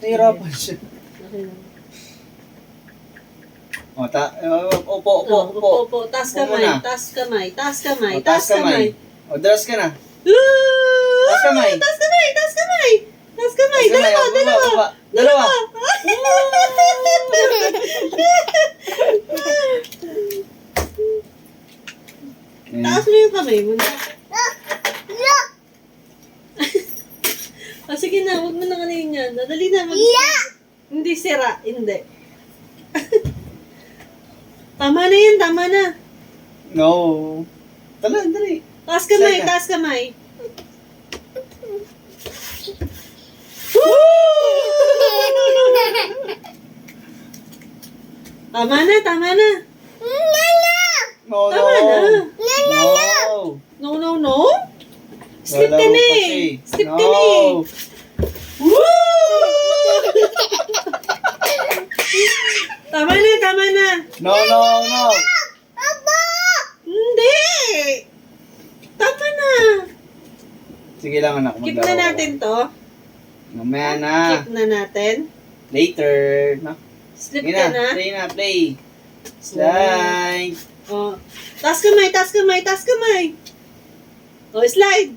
Nahirapan siya. Okay lang. O, upo. Opo. Taas Upo kamay, muna. taas kamay, taas kamay, O, taas kamay. O, daras ka na. Taas kamay. Taas kamay, taas kamay. Taas kamay, Taas kamay. O, baba. Dalawa. Taas mo yung kamay mo na. Sige na, huwag mo na kanayin yan. Dali na. Hindi sira, hindi. Tama na yan, tama na. No. Dali. Taas kamay, Seka. taas kamay. Tama na, tama na. No. Tama na. No. No. Skip ka Lalaro na pa eh. siya eh. Skip ka na eh. No. Tama na. No. Hindi. Tama na. Sige lang anak, Keep maglaro na ka. natin to. Mamaya na. Keep na natin. Later. No? Slip Sige ka na. na. Play. Slide. Oh. Taas kamay. Oh, slide.